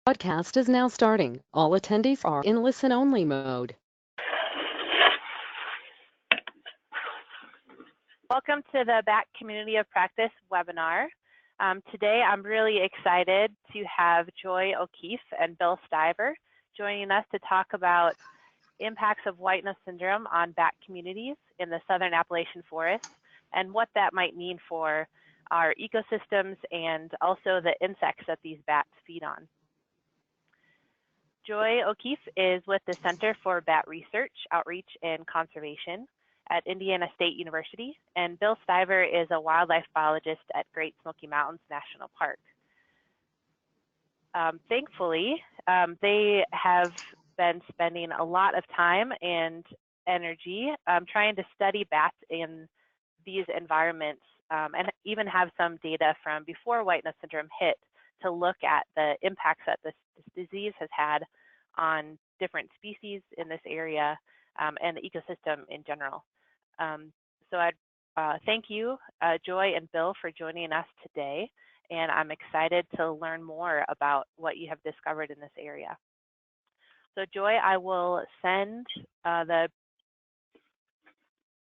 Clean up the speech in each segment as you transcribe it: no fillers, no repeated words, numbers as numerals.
Broadcast is now starting. All attendees are in listen-only mode. Welcome to the Bat Community of Practice webinar. Today I'm really excited to have Joy O'Keefe and Bill Stiver joining us to talk about impacts of white nose syndrome on bat communities in the southern Appalachian forest and what that might mean for our ecosystems and also the insects that these bats feed on. Joy O'Keefe is with the Center for Bat Research, Outreach, and Conservation at Indiana State University, and Bill Stiver is a wildlife biologist at Great Smoky Mountains National Park. Thankfully, they have been spending a lot of time and energy trying to study bats in these environments and even have some data from before white nose syndrome hit to look at the impacts that this disease has had on different species in this area and the ecosystem in general. So I'd thank you, Joy and Bill, for joining us today, and I'm excited to learn more about what you have discovered in this area. So Joy, I will send the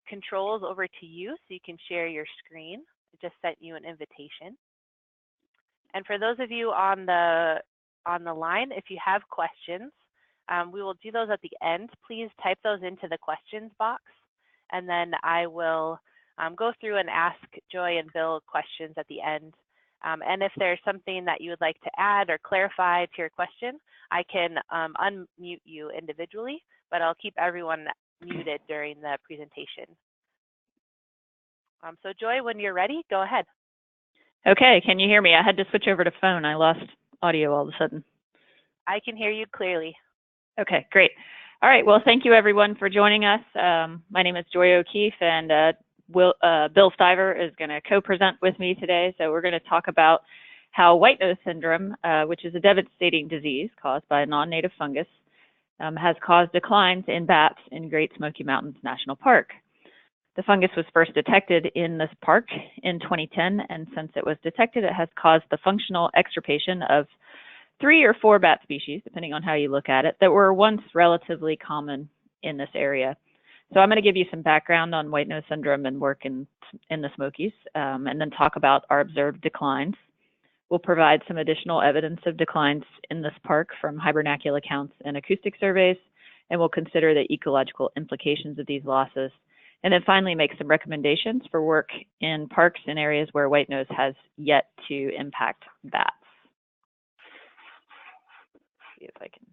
controls over to you so you can share your screen. I just sent you an invitation. And for those of you on the line, if you have questions, we will do those at the end. Please type those into the questions box, and then I will go through and ask Joy and Bill questions at the end. And if there's something that you would like to add or clarify to your question, I can unmute you individually, but I'll keep everyone muted during the presentation. So Joy, when you're ready, go ahead. Okay, can you hear me? I had to switch over to phone. I lost audio all of a sudden. I can hear you clearly. Okay, great. All right, well, thank you everyone for joining us. My name is Joy O'Keefe, and Bill Stiver is going to co-present with me today. So we're going to talk about how white nose syndrome, which is a devastating disease caused by a non-native fungus, has caused declines in bats in Great Smoky Mountains National Park. The fungus was first detected in this park in 2010, and since it was detected, it has caused the functional extirpation of 3 or 4 bat species, depending on how you look at it, that were once relatively common in this area. So I'm going to give you some background on white nose syndrome and work in the Smokies, and then talk about our observed declines. We'll provide some additional evidence of declines in this park from hibernacule accounts and acoustic surveys, and we'll consider the ecological implications of these losses. And then finally make some recommendations for work in parks in areas where white nose has yet to impact bats. See if I can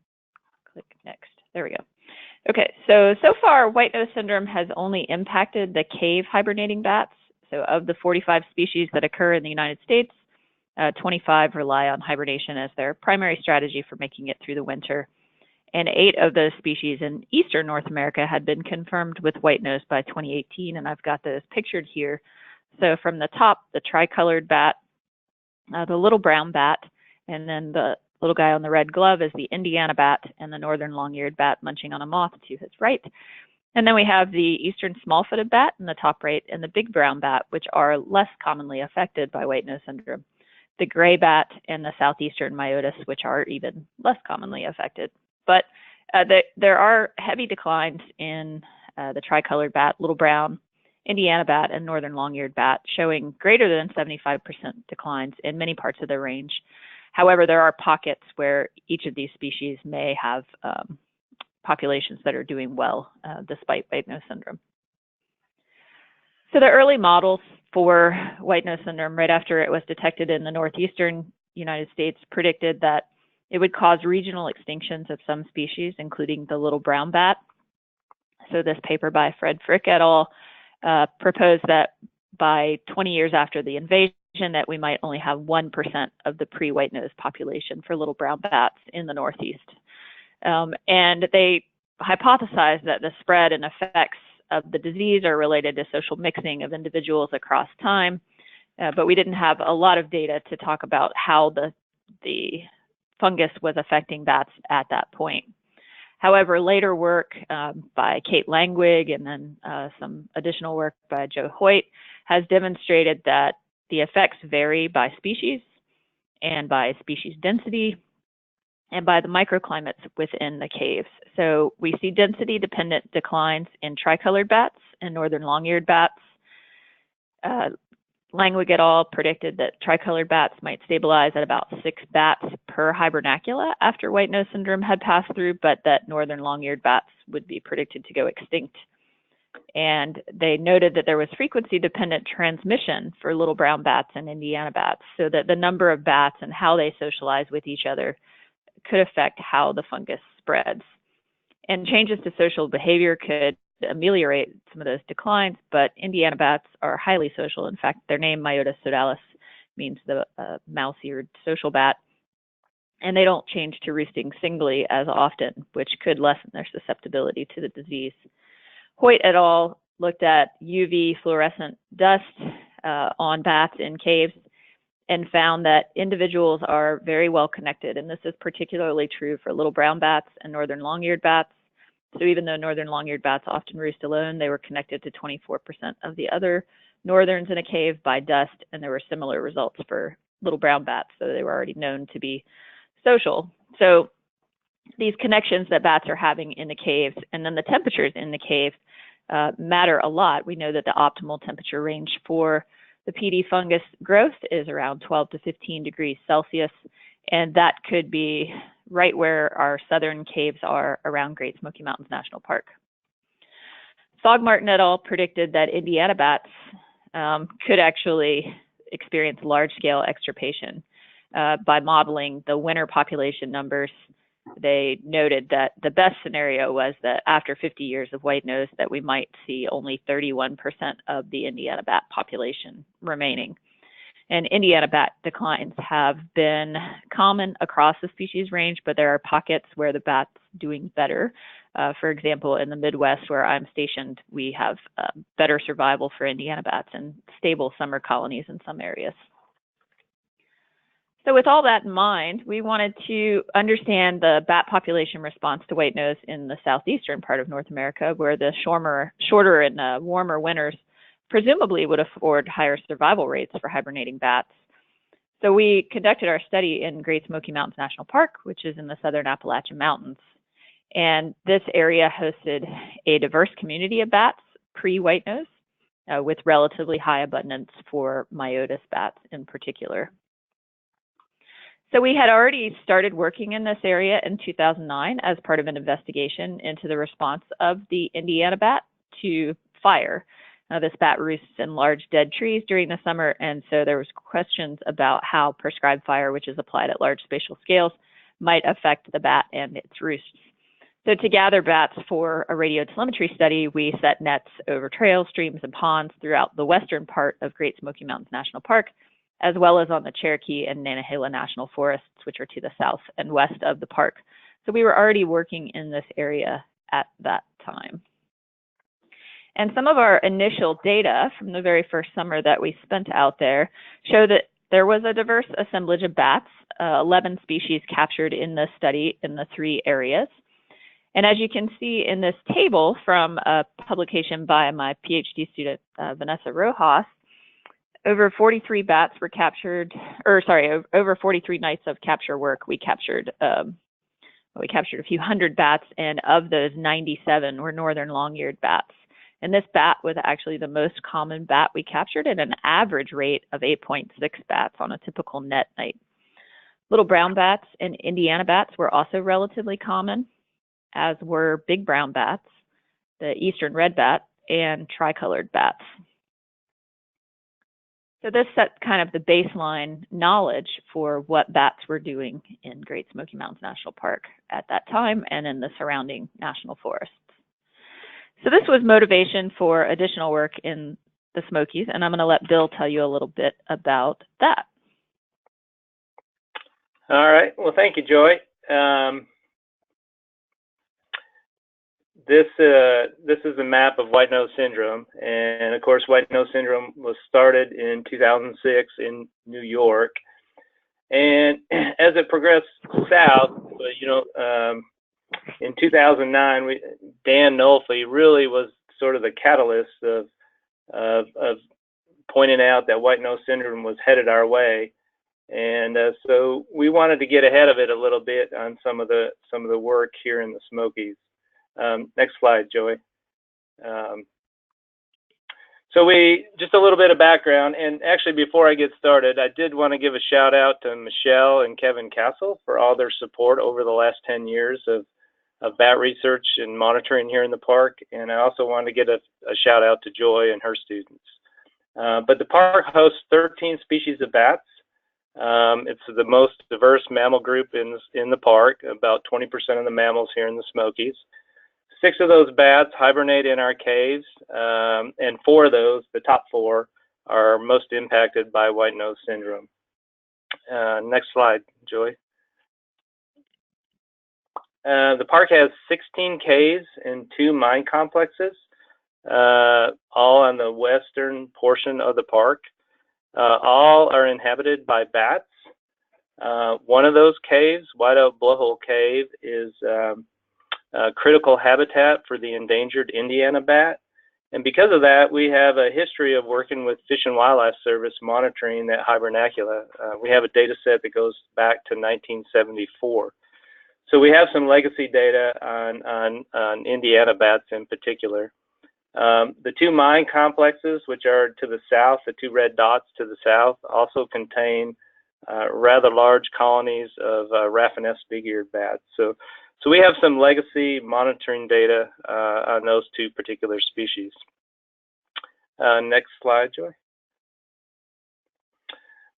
click next. There we go. Okay, so far white nose syndrome has only impacted the cave hibernating bats. So of the 45 species that occur in the United States, 25 rely on hibernation as their primary strategy for making it through the winter. And 8 of those species in eastern North America had been confirmed with white nose by 2018, and I've got those pictured here. So from the top, the tricolored bat, the little brown bat, and then the little guy on the red glove is the Indiana bat, and the northern long-eared bat munching on a moth to his right. And then we have the eastern small-footed bat in the top right, and the big brown bat, which are less commonly affected by white nose syndrome. The gray bat and the southeastern myotis, which are even less commonly affected. But there are heavy declines in the tricolored bat, little brown, Indiana bat, and northern long-eared bat, showing greater than 75% declines in many parts of the range. However, there are pockets where each of these species may have populations that are doing well despite white nose syndrome. So the early models for white nose syndrome right after it was detected in the northeastern United States predicted that it would cause regional extinctions of some species, including the little brown bat. So this paper by Fred Frick et al. Proposed that by 20 years after the invasion that we might only have 1% of the pre-white nose population for little brown bats in the Northeast. And they hypothesized that the spread and effects of the disease are related to social mixing of individuals across time, but we didn't have a lot of data to talk about how the fungus was affecting bats at that point. However, later work by Kate Langwig and then some additional work by Joe Hoyt has demonstrated that the effects vary by species and by species density and by the microclimates within the caves. So we see density-dependent declines in tricolored bats and northern long-eared bats. Langwig et al. Predicted that tricolored bats might stabilize at about 6 bats per hibernacula after white nose syndrome had passed through, but that northern long-eared bats would be predicted to go extinct. And they noted that there was frequency-dependent transmission for little brown bats and Indiana bats, so that the number of bats and how they socialize with each other could affect how the fungus spreads. And changes to social behavior could ameliorate some of those declines, but Indiana bats are highly social. In fact, their name, Myotis sodalis, means the mouse-eared social bat, and they don't change to roosting singly as often, which could lessen their susceptibility to the disease. Hoyt et al. Looked at UV fluorescent dust on bats in caves and found that individuals are very well connected, and this is particularly true for little brown bats and northern long-eared bats. So even though northern long-eared bats often roost alone, they were connected to 24% of the other northerns in a cave by dust, and there were similar results for little brown bats, so they were already known to be social. So these connections that bats are having in the caves, and then the temperatures in the cave matter a lot. We know that the optimal temperature range for the PD fungus growth is around 12 to 15 degrees Celsius, and that could be right where our southern caves are around Great Smoky Mountains National Park. Thogmartin et al. Predicted that Indiana bats could actually experience large-scale extirpation by modeling the winter population numbers. They noted that the best scenario was that after 50 years of white nose that we might see only 31% of the Indiana bat population remaining. And Indiana bat declines have been common across the species range, but there are pockets where the bat's doing better. For example, in the Midwest where I'm stationed, we have better survival for Indiana bats and stable summer colonies in some areas. So with all that in mind, we wanted to understand the bat population response to white nose in the southeastern part of North America, where the shorter and warmer winters presumably would afford higher survival rates for hibernating bats. So we conducted our study in Great Smoky Mountains National Park, which is in the southern Appalachian Mountains. And this area hosted a diverse community of bats pre-white nose, with relatively high abundance for Myotis bats in particular. So we had already started working in this area in 2009 as part of an investigation into the response of the Indiana bat to fire. This bat roosts in large dead trees during the summer, and so there was questions about how prescribed fire, which is applied at large spatial scales, might affect the bat and its roosts. So to gather bats for a radiotelemetry study, we set nets over trails, streams, and ponds throughout the western part of Great Smoky Mountains National Park, as well as on the Cherokee and Nantahala National Forests, which are to the south and west of the park. So we were already working in this area at that time. And some of our initial data from the very first summer that we spent out there show that there was a diverse assemblage of bats, 11 species captured in this study in the 3 areas. And as you can see in this table from a publication by my PhD student, Vanessa Rojas, over 43 bats were captured, over 43 nights of capture work, we captured a few hundred bats, and of those, 97 were northern long-eared bats. And this bat was actually the most common bat we captured at an average rate of 8.6 bats on a typical net night. Little brown bats and Indiana bats were also relatively common, as were big brown bats, the eastern red bat, and tricolored bats. So this set kind of the baseline knowledge for what bats were doing in Great Smoky Mountains National Park at that time and in the surrounding national forests. So this was motivation for additional work in the Smokies, and I'm going to let Bill tell you a little bit about that. All right. Well, thank you, Joy. This is a map of white nose syndrome, and of course, white nose syndrome was started in 2006 in New York, and as it progressed south, in 2009, Dan Nolfi really was sort of the catalyst of pointing out that white nose syndrome was headed our way. And so we wanted to get ahead of it a little bit on some of the work here in the Smokies. Next slide, Joey. So just a little bit of background, and actually before I get started, I did want to give a shout out to Michelle and Kevin Castle for all their support over the last 10 years of bat research and monitoring here in the park. And I also want to get a shout out to Joy and her students. But the park hosts 13 species of bats. It's the most diverse mammal group in the park, about 20% of the mammals here in the Smokies. 6 of those bats hibernate in our caves, and 4 of those, the top 4, are most impacted by white nose syndrome. Next slide, Joy. The park has 16 caves and 2 mine complexes, all on the western portion of the park. All are inhabited by bats. One of those caves, White-Oak Blowhole Cave, is critical habitat for the endangered Indiana bat. And because of that, we have a history of working with Fish and Wildlife Service monitoring that hibernacula. We have a data set that goes back to 1974. So we have some legacy data on Indiana bats in particular. The 2 mine complexes, which are to the south, the 2 red dots to the south, also contain rather large colonies of Raffin-S big-eared bats. So we have some legacy monitoring data on those 2 particular species. Next slide, Joy.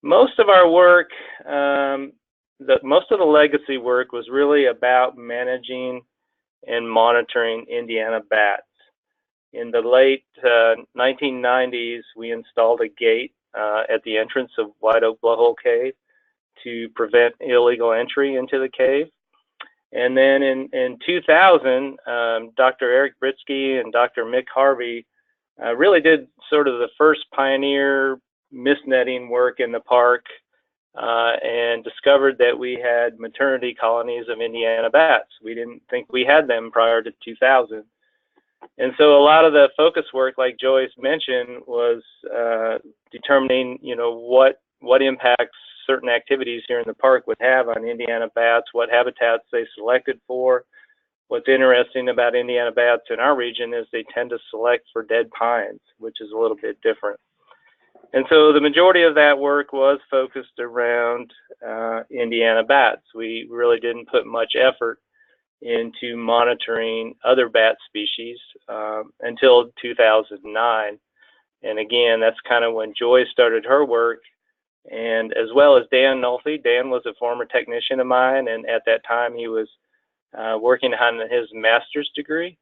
Most of our work, most of the legacy work was really about managing and monitoring Indiana bats. In the late 1990s, we installed a gate at the entrance of White-Oak Blowhole Cave to prevent illegal entry into the cave. And then in 2000, Dr. Eric Britsky and Dr. Mick Harvey really did sort of the first pioneer mist netting work in the park and discovered that we had maternity colonies of Indiana bats. We didn't think we had them prior to 2000. And so a lot of the focus work, like Joyce mentioned, was determining, what impacts certain activities here in the park would have on Indiana bats, what habitats they selected for. What's interesting about Indiana bats in our region is they tend to select for dead pines, which is a little bit different. And so the majority of that work was focused around Indiana bats. We really didn't put much effort into monitoring other bat species until 2009. And again, that's kind of when Joy started her work, and as well as Dan Nolfi. Dan was a former technician of mine, and at that time he was working on his master's degree.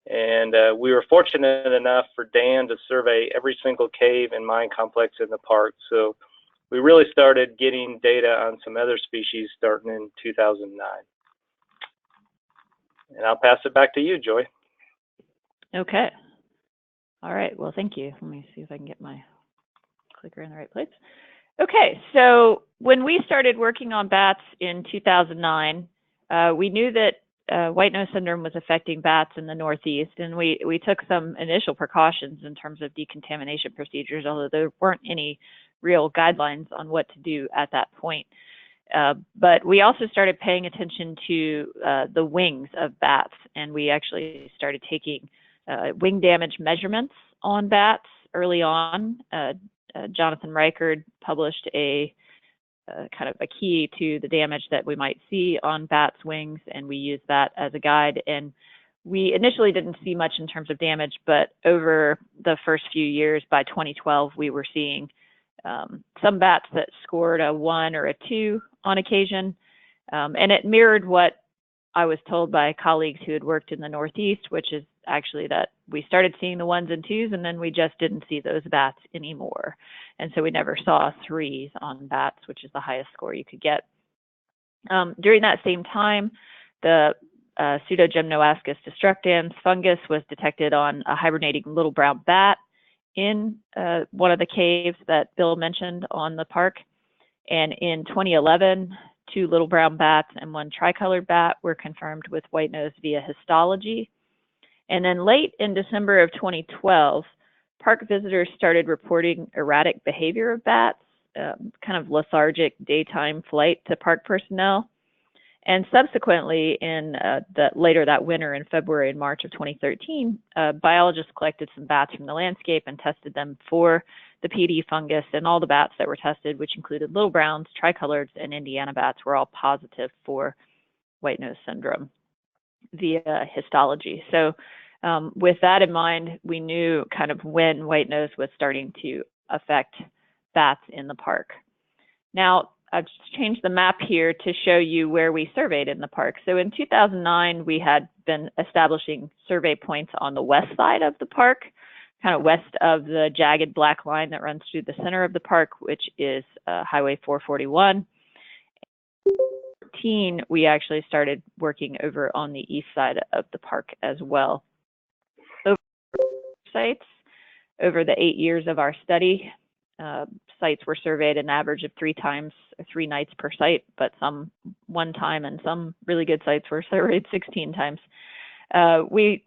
And we were fortunate enough for Dan to survey every single cave and mine complex in the park. So we really started getting data on some other species starting in 2009. And I'll pass it back to you, Joy. Okay. All right. Well, thank you. Let me see if I can get my clicker in the right place. Okay. So when we started working on bats in 2009, we knew that white nose syndrome was affecting bats in the Northeast, and we took some initial precautions in terms of decontamination procedures, although there weren't any real guidelines on what to do at that point. But we also started paying attention to the wings of bats, and we actually started taking wing damage measurements on bats early on. Jonathan Reichard published a kind of a key to the damage that we might see on bats' wings, and we used that as a guide. And we initially didn't see much in terms of damage, but over the first few years, by 2012, we were seeing some bats that scored a 1 or a 2 on occasion. And it mirrored what I was told by colleagues who had worked in the Northeast, which is actually that we started seeing the 1s and 2s, and then we just didn't see those bats anymore. And so we never saw 3s on bats, which is the highest score you could get. During that same time, the Pseudogymnoascus destructans fungus was detected on a hibernating little brown bat in one of the caves that Bill mentioned on the park. And in 2011, 2 little brown bats and 1 tricolored bat were confirmed with white nose via histology. And then late in December of 2012, park visitors started reporting erratic behavior of bats, kind of lethargic daytime flight to park personnel. And subsequently, in later that winter in February and March of 2013, biologists collected some bats from the landscape and tested them for the PD fungus, and all the bats that were tested, which included little browns, tricoloreds, and Indiana bats, were all positive for white nose syndrome via histology. So with that in mind, we knew kind of when white nose was starting to affect bats in the park. Now, I've just changed the map here to show you where we surveyed in the park. So in 2009, we had been establishing survey points on the west side of the park, kind of west of the jagged black line that runs through the center of the park, which is Highway 441. In 2014, we actually started working over on the east side of the park as well. Sites over the 8 years of our study, sites were surveyed an average of 3 nights per site, but some one time, and some really good sites were surveyed 16 times. We,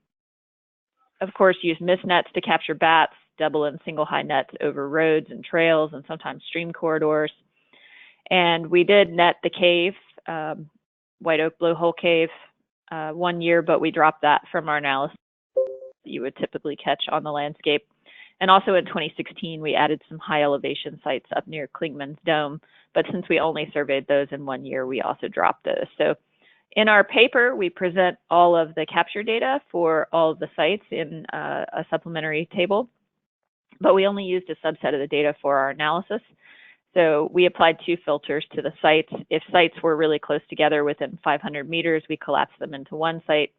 of course, use mist nets to capture bats, double and single high nets over roads and trails and sometimes stream corridors. And we did net the cave, White Oak Blowhole Cave, 1 year, but we dropped that from our analysis that you would typically catch on the landscape. And also in 2016, we added some high elevation sites up near Klingman's Dome, but since we only surveyed those in 1 year, we also dropped those. So in our paper, we present all of the capture data for all of the sites in a supplementary table, but we only used a subset of the data for our analysis. So we applied 2 filters to the sites. If sites were really close together within 500 meters, we collapsed them into one site.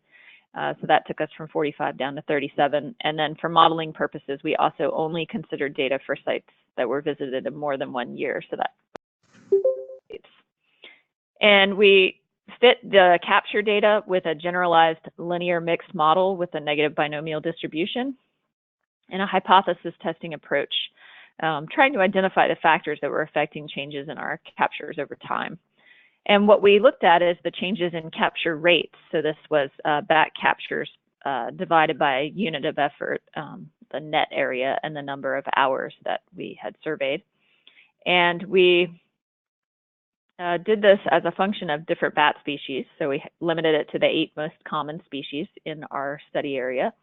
So that took us from 45 down to 37. And then for modeling purposes, we also only considered data for sites that were visited in more than 1 year. So that, and we fit the capture data with a generalized linear mixed model with a negative binomial distribution and a hypothesis testing approach, trying to identify the factors that were affecting changes in our captures over time. And what we looked at is the changes in capture rates. So this was bat captures divided by unit of effort, the net area, and the number of hours that we had surveyed. And we did this as a function of different bat species. So we limited it to the 8 most common species in our study area.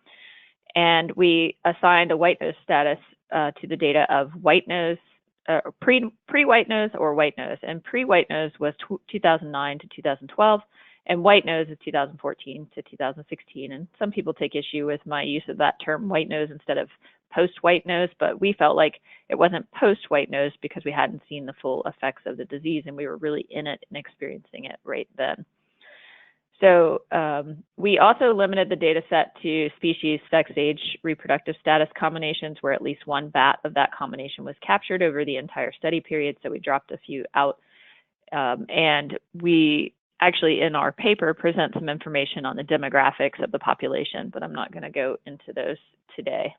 And we assigned a white nose status to the data of white nose, pre-white nose or white nose. And pre-white nose was 2009 to 2012, and white nose is 2014 to 2016. And some people take issue with my use of that term white nose instead of post-white nose, but we felt like it wasn't post-white nose because we hadn't seen the full effects of the disease and we were really in it and experiencing it right then. So we also limited the data set to species, sex, age, reproductive status combinations where at least one bat of that combination was captured over the entire study period. So we dropped a few out. And we actually, in our paper, present some information on the demographics of the population, but I'm not going to go into those today.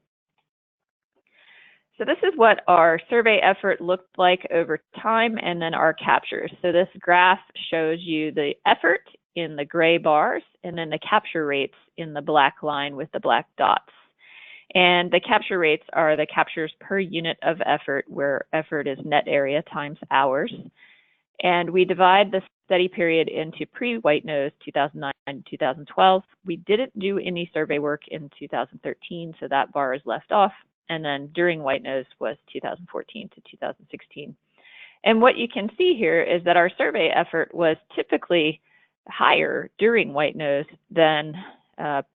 So this is what our survey effort looked like over time and then our captures. So this graph shows you the effort in the gray bars and then the capture rates in the black line with the black dots. And the capture rates are the captures per unit of effort, where effort is net area times hours. And we divide the study period into pre-white nose 2009 and 2012. We didn't do any survey work in 2013, so that bar is left off. And then during white nose was 2014 to 2016. And what you can see here is that our survey effort was typically higher during white nose than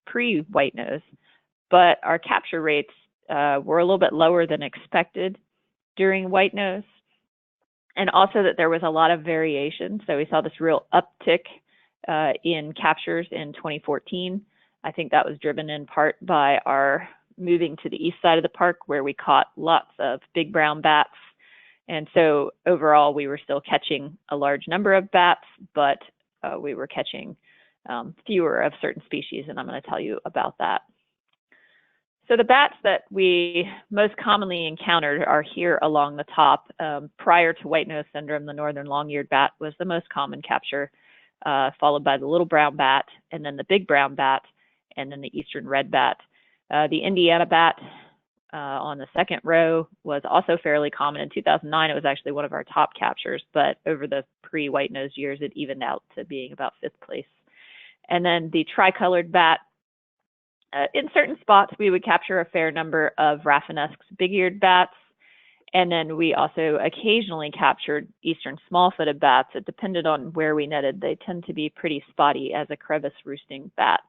pre-white nose, but our capture rates were a little bit lower than expected during white nose, and also that there was a lot of variation. So we saw this real uptick in captures in 2014. I think that was driven in part by our moving to the east side of the park where we caught lots of big brown bats. And so overall, we were still catching a large number of bats, but we were catching fewer of certain species, and I'm going to tell you about that. So the bats that we most commonly encountered are here along the top. Prior to white nose syndrome, the northern long-eared bat was the most common capture, followed by the little brown bat, and then the big brown bat, and then the eastern red bat. The Indiana bat on the second row was also fairly common. In 2009, it was actually one of our top captures, but over the pre-white-nosed years, it evened out to being about 5th place. And then the tricolored bat, in certain spots, we would capture a fair number of Rafinesque's big-eared bats, and then we also occasionally captured eastern small-footed bats. It depended on where we netted. They tend to be pretty spotty as a crevice roosting bat.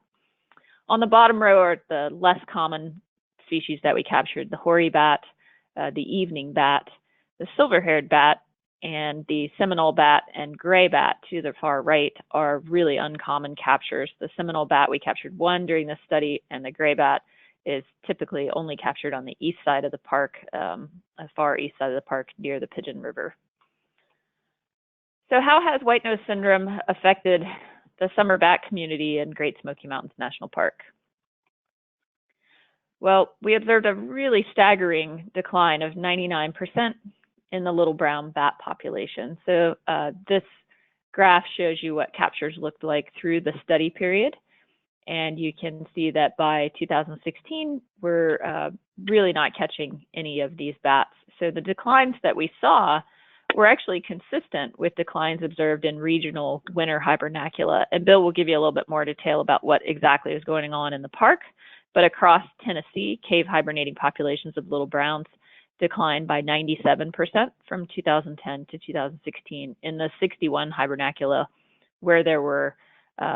On the bottom row are the less common species that we captured: the hoary bat, the evening bat, the silver-haired bat, and the Seminole bat and gray bat to the far right are really uncommon captures. The Seminole bat, we captured 1 during this study, and the gray bat is typically only captured on the east side of the park, far east side of the park near the Pigeon River. So how has white-nose syndrome affected the summer bat community in Great Smoky Mountains National Park? Well, we observed a really staggering decline of 99% in the little brown bat population. So this graph shows you what captures looked like through the study period. And you can see that by 2016, we're really not catching any of these bats. So the declines that we saw were actually consistent with declines observed in regional winter hibernacula. And Bill will give you a little bit more detail about what exactly is going on in the park. But across Tennessee, cave hibernating populations of little browns declined by 97% from 2010 to 2016 in the 61 hibernacula where there were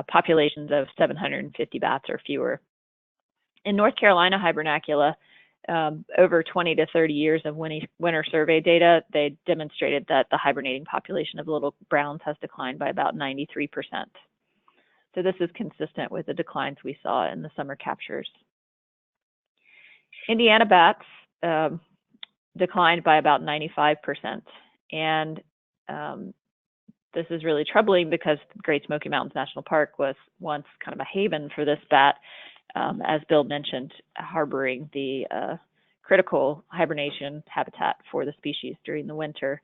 populations of 750 bats or fewer. In North Carolina hibernacula, over 20 to 30 years of winter survey data, they demonstrated that the hibernating population of little browns has declined by about 93%. So this is consistent with the declines we saw in the summer captures. Indiana bats declined by about 95%. And this is really troubling because Great Smoky Mountains National Park was once kind of a haven for this bat, as Bill mentioned, harboring the critical hibernation habitat for the species during the winter,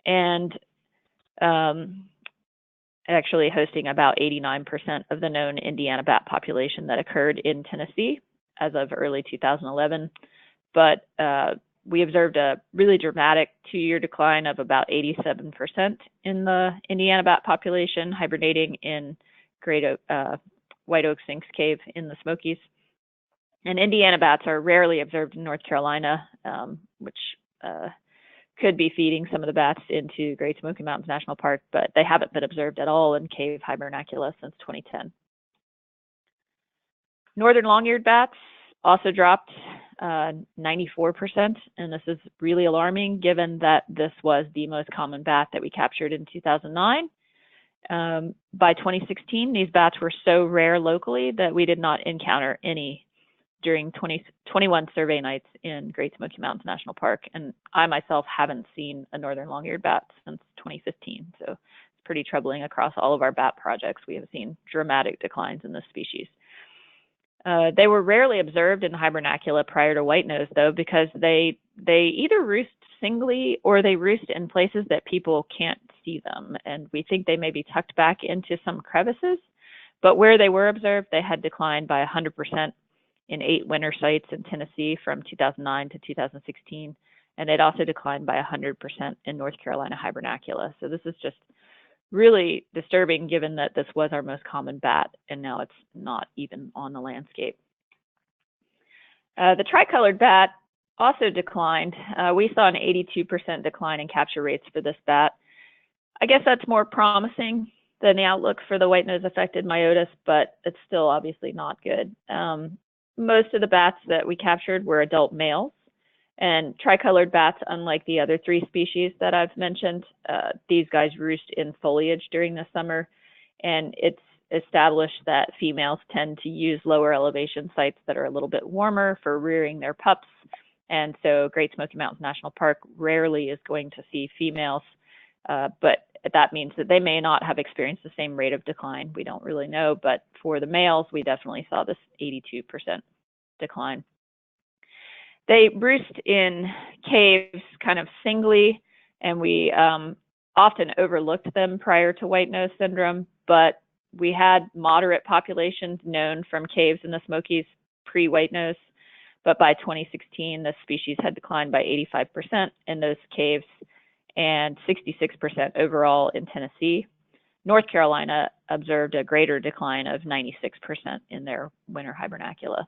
and actually hosting about 89% of the known Indiana bat population that occurred in Tennessee as of early 2011. But we observed a really dramatic 2-year decline of about 87% in the Indiana bat population hibernating in White Oak Sinks Cave in the Smokies. And Indiana bats are rarely observed in North Carolina, which could be feeding some of the bats into Great Smoky Mountains National Park, but they haven't been observed at all in cave hibernacula since 2010. Northern long-eared bats also dropped 94%, and this is really alarming given that this was the most common bat that we captured in 2009. By 2016, these bats were so rare locally that we did not encounter any during 21 survey nights in Great Smoky Mountains National Park, and I myself haven't seen a northern long-eared bat since 2015, so it's pretty troubling. Across all of our bat projects, we have seen dramatic declines in this species. They were rarely observed in hibernacula prior to white nose, though, because they either roost singly or they roost in places that people can't see them. And we think they may be tucked back into some crevices. But where they were observed, they had declined by 100% in 8 winter sites in Tennessee from 2009 to 2016. And they'd also declined by 100% in North Carolina hibernacula. So this is just really disturbing given that this was our most common bat and now it's not even on the landscape. The tricolored bat also declined. We saw an 82% decline in capture rates for this bat. I guess that's more promising than the outlook for the white nose affected myotis, but it's still obviously not good. Most of the bats that we captured were adult males. And tricolored bats, unlike the other 3 species that I've mentioned, these guys roost in foliage during the summer. And it's established that females tend to use lower elevation sites that are a little bit warmer for rearing their pups. And so Great Smoky Mountains National Park rarely is going to see females, but that means that they may not have experienced the same rate of decline. We don't really know, but for the males, we definitely saw this 82% decline. They roost in caves kind of singly, and we often overlooked them prior to white nose syndrome, but we had moderate populations known from caves in the Smokies pre-white nose. but by 2016, the species had declined by 85% in those caves and 66% overall in Tennessee. North Carolina observed a greater decline of 96% in their winter hibernacula.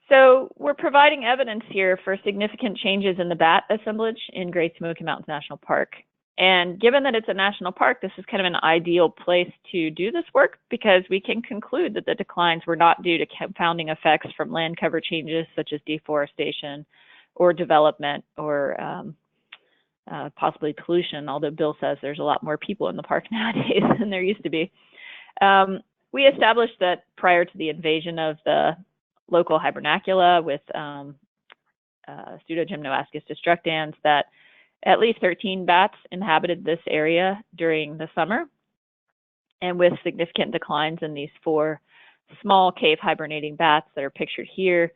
So we're providing evidence here for significant changes in the bat assemblage in Great Smoky Mountains National Park. And given that it's a national park, this is kind of an ideal place to do this work because we can conclude that the declines were not due to compounding effects from land cover changes such as deforestation or development or possibly pollution, although Bill says there's a lot more people in the park nowadays than there used to be. We established that prior to the invasion of the local hibernacula with Pseudogymnoascus destructans that at least 13 bats inhabited this area during the summer. And with significant declines in these 4 small cave hibernating bats that are pictured here,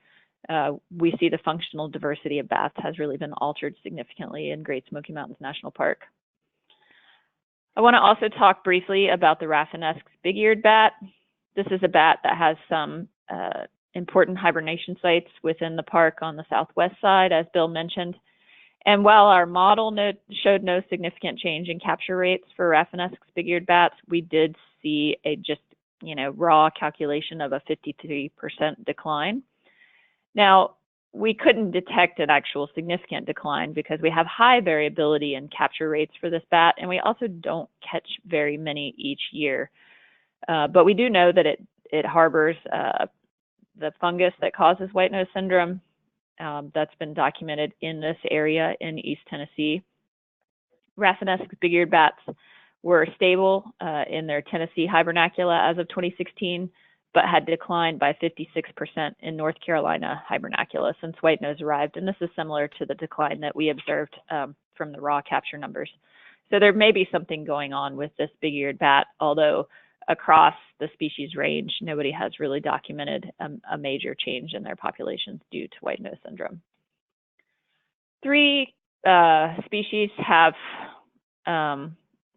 we see the functional diversity of bats has really been altered significantly in Great Smoky Mountains National Park. I want to also talk briefly about the Rafinesque's big-eared bat. This is a bat that has some important hibernation sites within the park on the southwest side, as Bill mentioned. And while our model showed no significant change in capture rates for Rafinesque's big-eared bats, we did see a raw calculation of a 53% decline. Now, we couldn't detect an actual significant decline because we have high variability in capture rates for this bat, and we also don't catch very many each year. But we do know that it harbors the fungus that causes white nose syndrome. That's been documented in this area in East Tennessee. Rafinesque's big-eared bats were stable in their Tennessee hibernacula as of 2016, but had declined by 56% in North Carolina hibernacula since white nose arrived. And this is similar to the decline that we observed from the raw capture numbers. So there may be something going on with this big-eared bat, although across the species range, nobody has really documented a major change in their populations due to white nose syndrome. 3 species have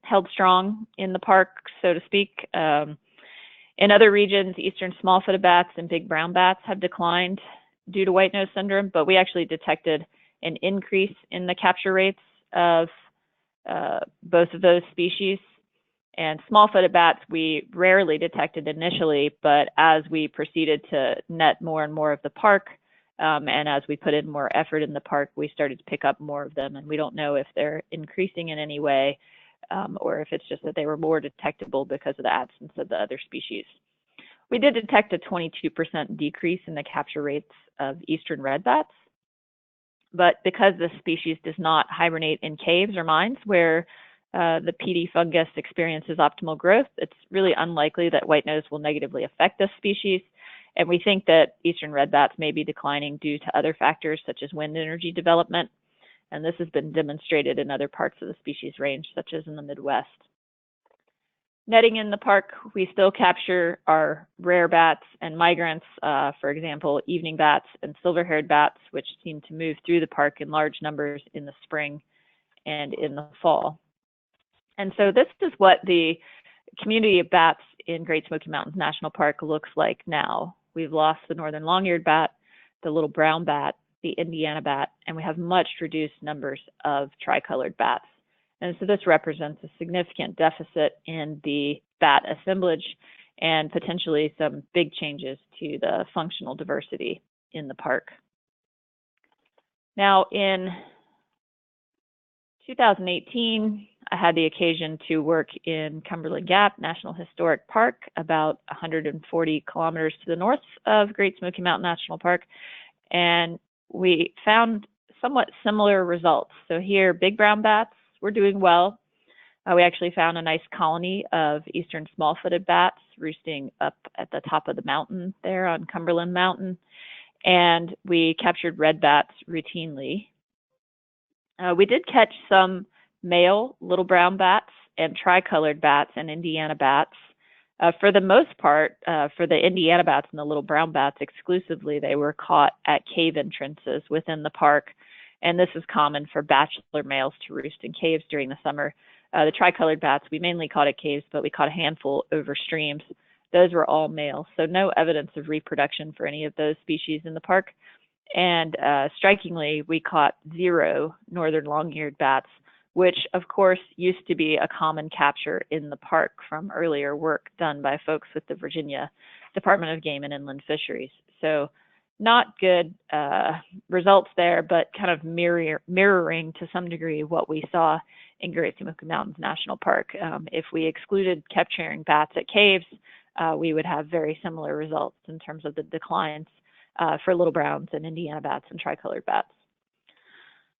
held strong in the park, so to speak. In other regions, eastern small-footed bats and big brown bats have declined due to white nose syndrome, but we actually detected an increase in the capture rates of both of those species. And small-footed bats we rarely detected initially, but as we proceeded to net more and more of the park, and as we put in more effort in the park, we started to pick up more of them. And we don't know if they're increasing in any way, or if it's just that they were more detectable because of the absence of the other species. We did detect a 22% decrease in the capture rates of eastern red bats, but because this species does not hibernate in caves or mines where the PD fungus experiences optimal growth, it's really unlikely that white nose will negatively affect this species. And we think that eastern red bats may be declining due to other factors such as wind energy development. And this has been demonstrated in other parts of the species range, such as in the Midwest. Netting in the park, we still capture our rare bats and migrants, for example, evening bats and silver-haired bats, which seem to move through the park in large numbers in the spring and in the fall. And so this is what the community of bats in Great Smoky Mountains National Park looks like now. We've lost the northern long-eared bat, the little brown bat, the Indiana bat, and we have much reduced numbers of tricolored bats. And so this represents a significant deficit in the bat assemblage and potentially some big changes to the functional diversity in the park. Now, in 2018, I had the occasion to work in Cumberland Gap National Historic Park, about 140 kilometers to the north of Great Smoky Mountain National Park, and we found somewhat similar results. So here, big brown bats were doing well. We actually found a nice colony of eastern small-footed bats roosting up at the top of the mountain there on Cumberland Mountain, and we captured red bats routinely. We did catch some male little brown bats and tricolored bats and Indiana bats. For the most part, for the Indiana bats and the little brown bats exclusively, they were caught at cave entrances within the park. And this is common for bachelor males to roost in caves during the summer. The tricolored bats, we mainly caught at caves, but we caught a handful over streams those were all male. So no evidence of reproduction for any of those species in the park. And strikingly, we caught 0 northern long-eared bats, which of course used to be a common capture in the park from earlier work done by folks with the Virginia Department of Game and Inland Fisheries. So not good results there, but kind of mirroring to some degree what we saw in Great Smoky Mountains National Park. If we excluded capturing bats at caves, we would have very similar results in terms of the declines for little browns and Indiana bats and tricolored bats.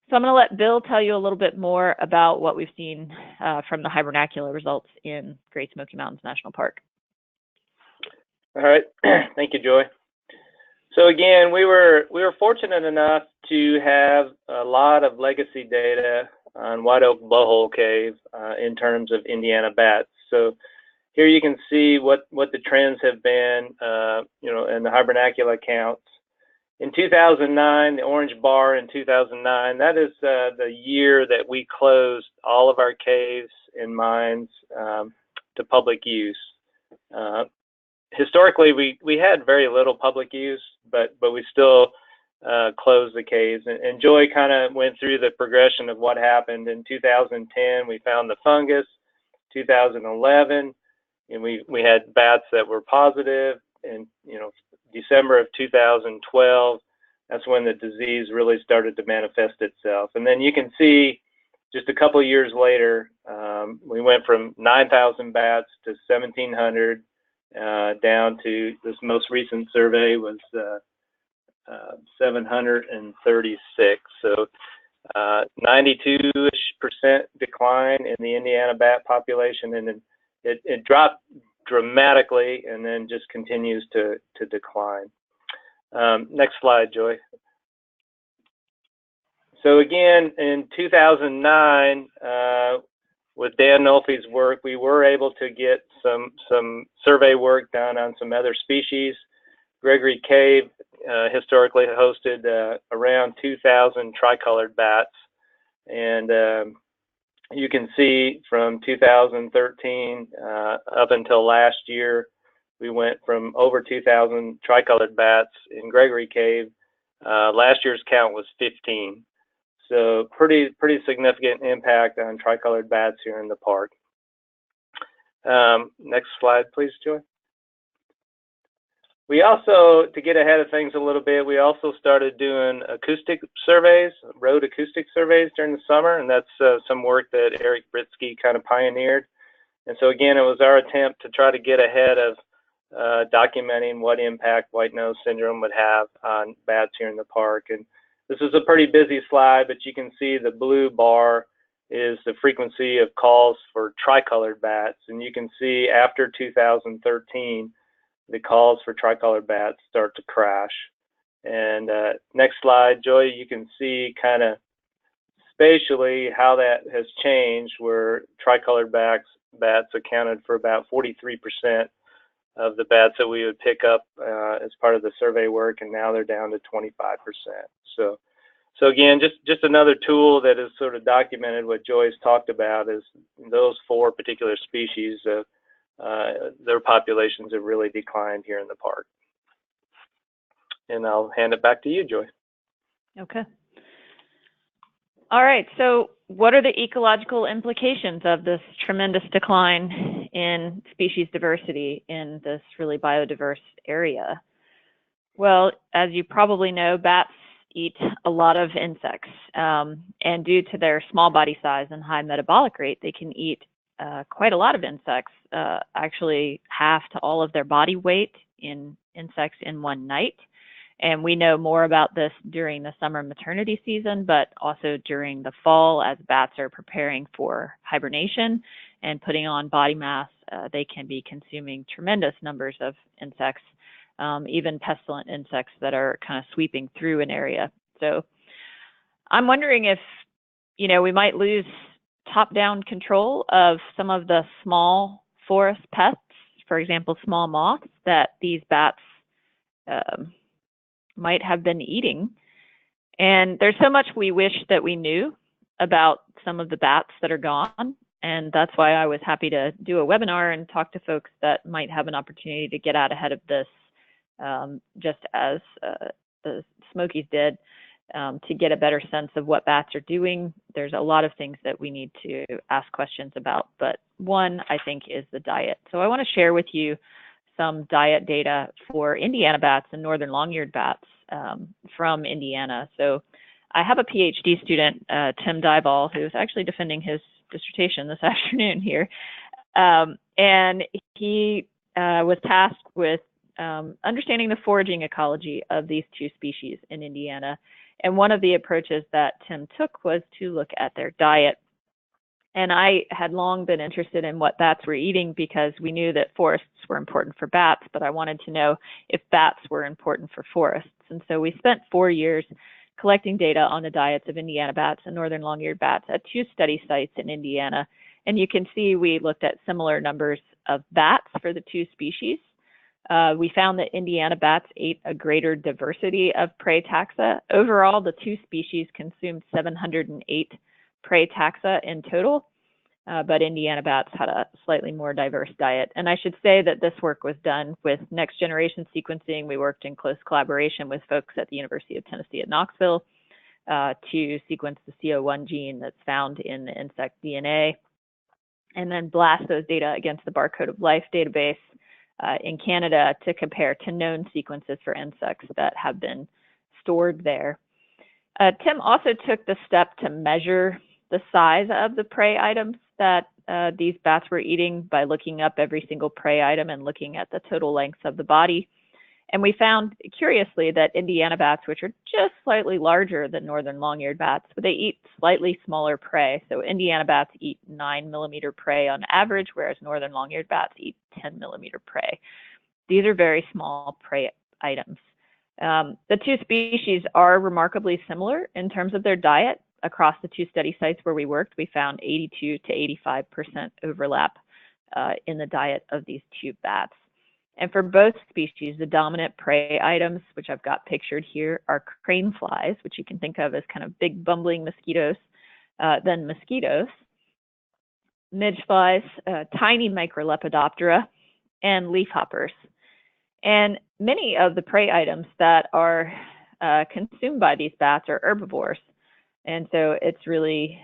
So I'm going to let Bill tell you a little bit more about what we've seen from the hibernacular results in Great Smoky Mountains National Park. All right, thank you, Joy. So again, we were fortunate enough to have a lot of legacy data on White Oak Blowhole Cave in terms of Indiana bats. So here you can see what the trends have been, in the hibernacular counts. In 2009, the orange bar in 2009, that is the year that we closed all of our caves and mines to public use. Historically, we had very little public use, but we still closed the caves. And Joy kind of went through the progression of what happened. In 2010, we found the fungus. 2011, and we had bats that were positive. And December of 2012, that's when the disease really started to manifest itself. And then you can see just a couple of years later, we went from 9,000 bats to 1,700, down to this most recent survey was 736. So 92% decline in the Indiana bat population, and it dropped dramatically and then just continues to decline. Next slide, Joy. So again, in 2009, with Dan Nolfi's work, we were able to get some survey work done on some other species. Gregory Cave historically hosted around 2,000 tricolored bats, and you can see from 2013 up until last year, we went from over 2,000 tricolored bats in Gregory Cave. Last year's count was 15. So pretty significant impact on tricolored bats here in the park. Next slide, please, Joy. We also, to get ahead of things a little bit, we also started doing acoustic surveys, road acoustic surveys during the summer, and that's some work that Eric Britsky kind of pioneered. And so again, it was our attempt to try to get ahead of documenting what impact white nose syndrome would have on bats here in the park. And this is a pretty busy slide, but you can see the blue bar is the frequency of calls for tricolored bats. And you can see after 2013, the calls for tricolored bats start to crash. And next slide, Joy, you can see kind of spatially how that has changed, where tricolored bats accounted for about 43% of the bats that we would pick up as part of the survey work, and now they're down to 25%. So again, just another tool that has sort of documented what Joy's talked about, is those 4 particular species, their populations have really declined here in the park. And I'll hand it back to you, Joy. Okay. All right, so what are the ecological implications of this tremendous decline in species diversity in this really biodiverse area? Well, as you probably know, bats eat a lot of insects, and due to their small body size and high metabolic rate, they can eat quite a lot of insects, actually half to all of their body weight in insects in one night. And we know more about this during the summer maternity season, but also during the fall as bats are preparing for hibernation and putting on body mass. They can be consuming tremendous numbers of insects, even pestilent insects that are kind of sweeping through an area. So I'm wondering if, we might lose top-down control of some of the small forest pests, for example, small moths that these bats might have been eating. And there's so much we wish that we knew about some of the bats that are gone. And that's why I was happy to do a webinar and talk to folks that might have an opportunity to get out ahead of this, just as the Smokies did, to get a better sense of what bats are doing. There's a lot of things that we need to ask questions about, but one, I think, is the diet. So I want to share with you some diet data for Indiana bats and northern long-eared bats from Indiana. So I have a PhD student, Tim Dyball, who is actually defending his dissertation this afternoon here. And he was tasked with understanding the foraging ecology of these two species in Indiana. And one of the approaches that Tim took was to look at their diet. And I had long been interested in what bats were eating because we knew that forests were important for bats, but I wanted to know if bats were important for forests. And so we spent 4 years collecting data on the diets of Indiana bats and northern long-eared bats at 2 study sites in Indiana. And you can see we looked at similar numbers of bats for the 2 species. We found that Indiana bats ate a greater diversity of prey taxa. Overall, the 2 species consumed 708 prey taxa in total, but Indiana bats had a slightly more diverse diet. And I should say that this work was done with next generation sequencing. We worked in close collaboration with folks at the University of Tennessee at Knoxville to sequence the CO1 gene that's found in the insect DNA, and then blast those data against the Barcode of Life database in Canada to compare to known sequences for insects that have been stored there. Tim also took the step to measure the size of the prey items that these bats were eating by looking up every single prey item and looking at the total length of the body. And we found, curiously, that Indiana bats, which are just slightly larger than northern long-eared bats, but they eat slightly smaller prey. So Indiana bats eat 9-millimeter prey on average, whereas northern long-eared bats eat 10-millimeter prey. These are very small prey items. The 2 species are remarkably similar in terms of their diet. Across the 2 study sites where we worked, we found 82 to 85% overlap in the diet of these 2 bats. And for both species, the dominant prey items, which I've got pictured here, are crane flies, which you can think of as kind of big bumbling mosquitoes, then mosquitoes, midge flies, tiny Microlepidoptera, and leafhoppers. And many of the prey items that are consumed by these bats are herbivores. And so it's really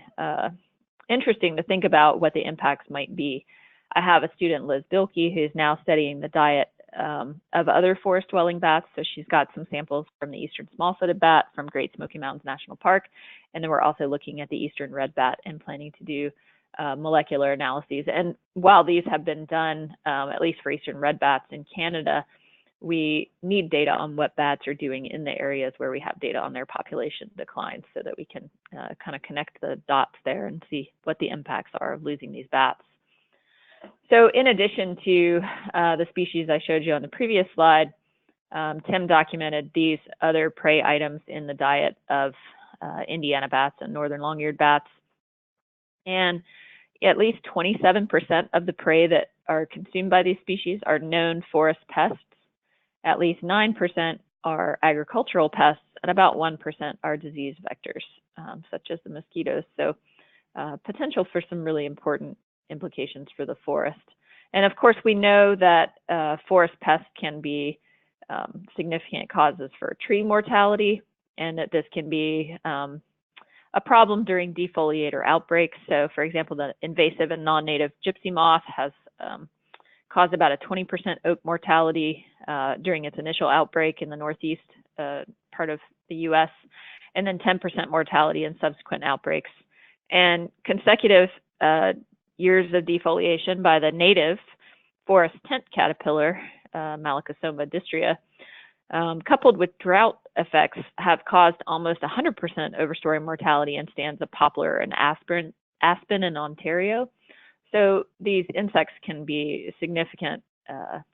interesting to think about what the impacts might be. I have a student, Liz Bilkey, who's now studying the diet of other forest-dwelling bats. So she's got some samples from the eastern small-footed bat from Great Smoky Mountains National Park. And then we're also looking at the eastern red bat and planning to do molecular analyses. And while these have been done, at least for eastern red bats in Canada, we need data on what bats are doing in the areas where we have data on their population declines so that we can kind of connect the dots there and see what the impacts are of losing these bats. So in addition to the species I showed you on the previous slide, Tim documented these other prey items in the diet of Indiana bats and northern long-eared bats. And at least 27% of the prey that are consumed by these species are known forest pests. At least 9% are agricultural pests, and about 1% are disease vectors, such as the mosquitoes. So potential for some really important implications for the forest. And of course, we know that forest pests can be significant causes for tree mortality, and that this can be a problem during defoliator outbreaks. So for example, the invasive and non-native gypsy moth has caused about a 20% oak mortality during its initial outbreak in the northeast part of the US, and then 10% mortality in subsequent outbreaks. And consecutive years of defoliation by the native forest tent caterpillar, Malacosoma distria, coupled with drought effects, have caused almost 100% overstory mortality in stands of poplar and aspen in Ontario. So these insects can be significant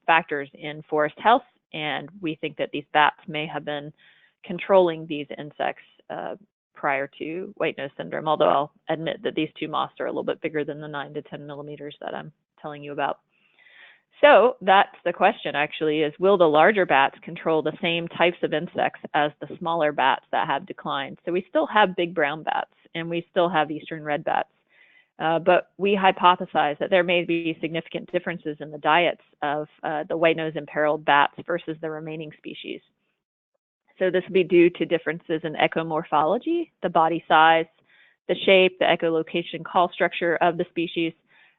factors in forest health, and we think that these bats may have been controlling these insects prior to white-nose syndrome, although I'll admit that these 2 moths are a little bit bigger than the 9 to 10 millimeters that I'm telling you about. So that's the question, actually, is will the larger bats control the same types of insects as the smaller bats that have declined? So we still have big brown bats, and we still have eastern red bats. but we hypothesize that there may be significant differences in the diets of the white-nosed imperiled bats versus the remaining species. So this would be due to differences in ecomorphology, the body size, the shape, the echolocation call structure of the species,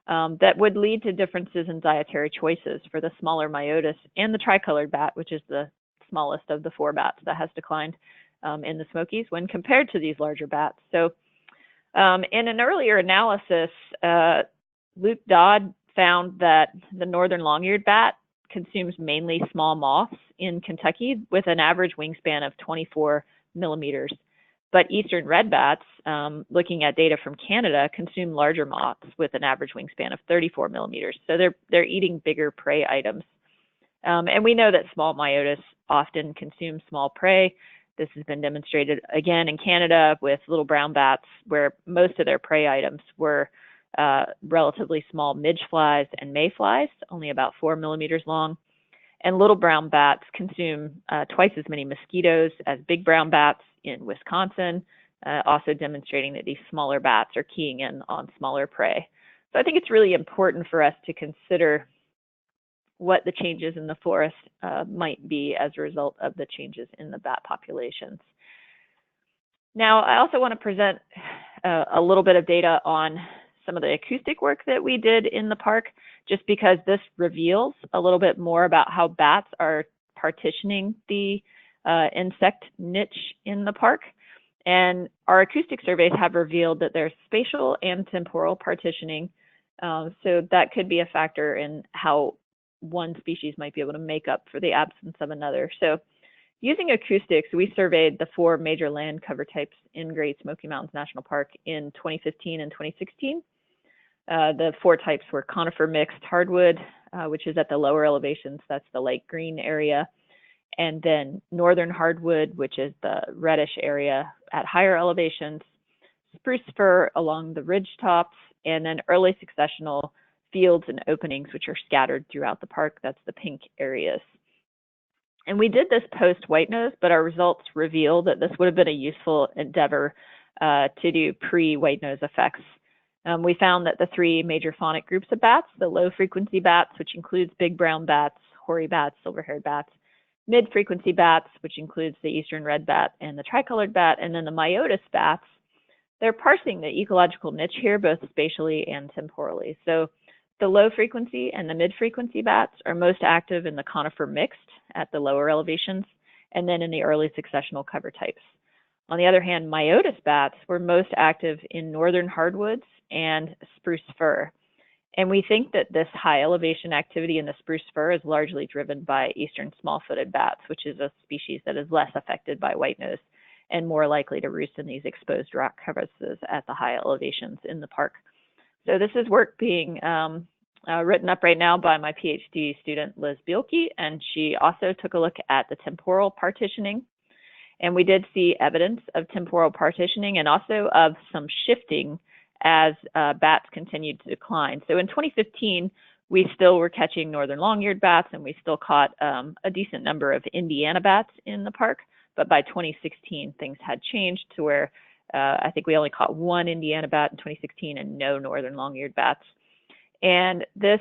that would lead to differences in dietary choices for the smaller Myotis and the tricolored bat, which is the smallest of the 4 bats that has declined in the Smokies when compared to these larger bats. So in an earlier analysis, Luke Dodd found that the northern long-eared bat consumes mainly small moths in Kentucky with an average wingspan of 24 millimeters. But eastern red bats, looking at data from Canada, consume larger moths with an average wingspan of 34 millimeters. So they're eating bigger prey items. And we know that small Myotis often consume small prey. This has been demonstrated again in Canada with little brown bats, where most of their prey items were relatively small midge flies and mayflies, only about 4 millimeters long. And little brown bats consume twice as many mosquitoes as big brown bats in Wisconsin, also demonstrating that these smaller bats are keying in on smaller prey. So I think it's really important for us to consider what the changes in the forest might be as a result of the changes in the bat populations. Now, I also want to present a little bit of data on some of the acoustic work that we did in the park, just because this reveals a little bit more about how bats are partitioning the insect niche in the park. And our acoustic surveys have revealed that there's spatial and temporal partitioning. So that could be a factor in how one species might be able to make up for the absence of another. So using acoustics, we surveyed the 4 major land cover types in Great Smoky Mountains National Park in 2015 and 2016. The 4 types were conifer mixed hardwood, which is at the lower elevations, that's the light green area, and then northern hardwood, which is the reddish area at higher elevations, spruce fir along the ridge tops, and then early successional fields and openings, which are scattered throughout the park. That's the pink areas. And we did this post white nose, but our results reveal that this would have been a useful endeavor to do pre-white nose effects. We found that the 3 major faunic groups of bats, the low frequency bats, which includes big brown bats, hoary bats, silver-haired bats, mid-frequency bats, which includes the eastern red bat and the tricolored bat, and then the Myotis bats, they're parsing the ecological niche here, both spatially and temporally. So the low frequency and the mid-frequency bats are most active in the conifer mixed at the lower elevations, and then in the early successional cover types. On the other hand, Myotis bats were most active in northern hardwoods and spruce fir. And we think that this high elevation activity in the spruce fir is largely driven by eastern small-footed bats, which is a species that is less affected by white nose and more likely to roost in these exposed rock crevices at the high elevations in the park. So this is work being written up right now by my PhD student, Liz Bielke, and she also took a look at the temporal partitioning. And we did see evidence of temporal partitioning and also of some shifting as bats continued to decline. So in 2015, we still were catching northern long-eared bats, and we still caught a decent number of Indiana bats in the park. But by 2016, things had changed to where I think we only caught 1 Indiana bat in 2016 and no northern long-eared bats. And this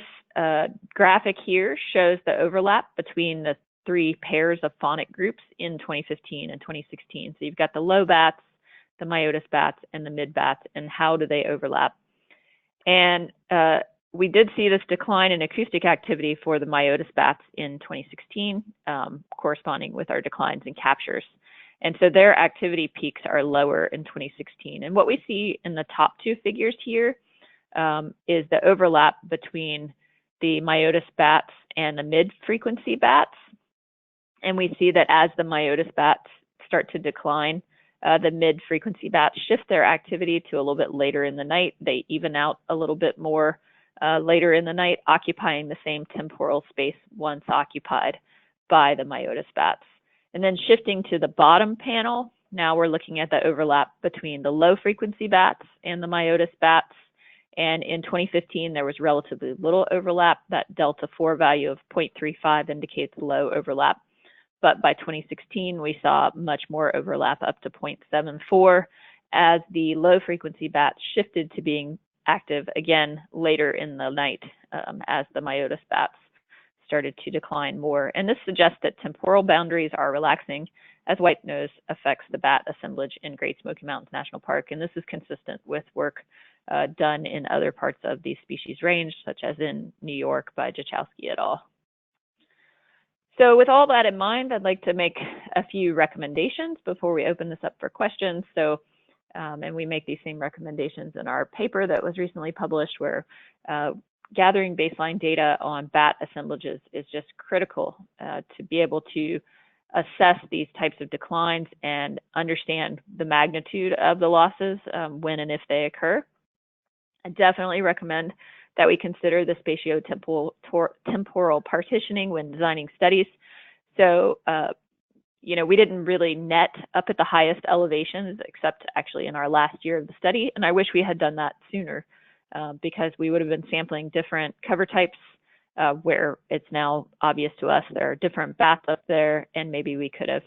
graphic here shows the overlap between the 3 pairs of faunic groups in 2015 and 2016. So you've got the low bats, the Myotis bats, and the mid bats, and how do they overlap? And we did see this decline in acoustic activity for the Myotis bats in 2016, corresponding with our declines in captures. And so their activity peaks are lower in 2016. And what we see in the top 2 figures here is the overlap between the Myotis bats and the mid-frequency bats. And we see that as the Myotis bats start to decline, the mid-frequency bats shift their activity to a little bit later in the night. They even out a little bit more later in the night, occupying the same temporal space once occupied by the Myotis bats. And then shifting to the bottom panel, now we're looking at the overlap between the low-frequency bats and the Myotis bats. And in 2015, there was relatively little overlap. That delta 4 value of 0.35 indicates low overlap. But by 2016, we saw much more overlap, up to 0.74, as the low-frequency bats shifted to being active again later in the night as the myotis bats started to decline more. And this suggests that temporal boundaries are relaxing as white nose affects the bat assemblage in Great Smoky Mountains National Park. And this is consistent with work done in other parts of the species range, such as in New York by Jachowski et al. So with all that in mind, I'd like to make a few recommendations before we open this up for questions. So, and we make these same recommendations in our paper that was recently published, where gathering baseline data on bat assemblages is just critical to be able to assess these types of declines and understand the magnitude of the losses when and if they occur. I definitely recommend that we consider the spatiotemporal partitioning when designing studies. So, you know, we didn't really net up at the highest elevations, except actually in our last year of the study. And I wish we had done that sooner because we would have been sampling different cover types where it's now obvious to us there are different bats up there. And maybe we could have,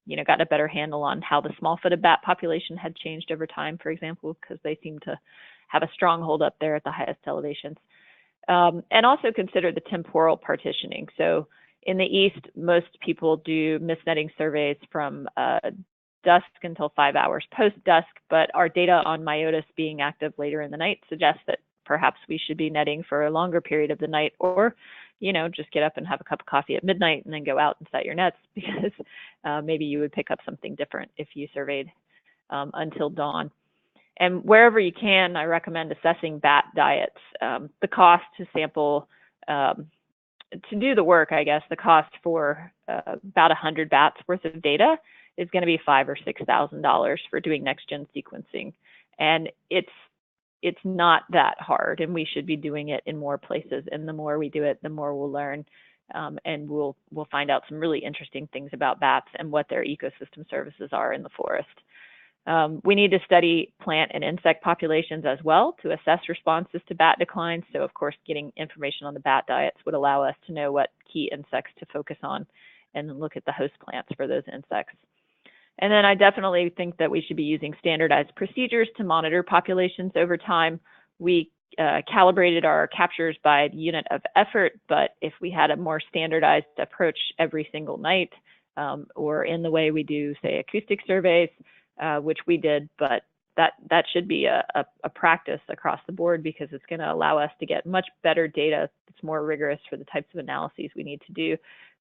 you know, gotten a better handle on how the small-footed bat population had changed over time, for example, because they seem to have a stronghold up there at the highest elevations. And also consider the temporal partitioning. So in the east, most people do misnetting surveys from dusk until 5 hours post-dusk, but our data on myotis being active later in the night suggests that perhaps we should be netting for a longer period of the night, or, you know, just get up and have a cup of coffee at midnight and then go out and set your nets, because maybe you would pick up something different if you surveyed until dawn. And wherever you can, I recommend assessing bat diets. The cost to sample, to do the work, I guess, the cost for about 100 bats worth of data is going to be $5,000 or $6,000 for doing next-gen sequencing. And it's not that hard, and we should be doing it in more places. And the more we do it, the more we'll learn, and we'll find out some really interesting things about bats and what their ecosystem services are in the forest. We need to study plant and insect populations as well to assess responses to bat declines. So, of course, getting information on the bat diets would allow us to know what key insects to focus on and then look at the host plants for those insects. And then I definitely think that we should be using standardized procedures to monitor populations over time. We calibrated our captures by unit of effort, but if we had a more standardized approach every single night, or in the way we do, say, acoustic surveys, which we did, but that should be a practice across the board, because it's going to allow us to get much better data that's more rigorous for the types of analyses we need to do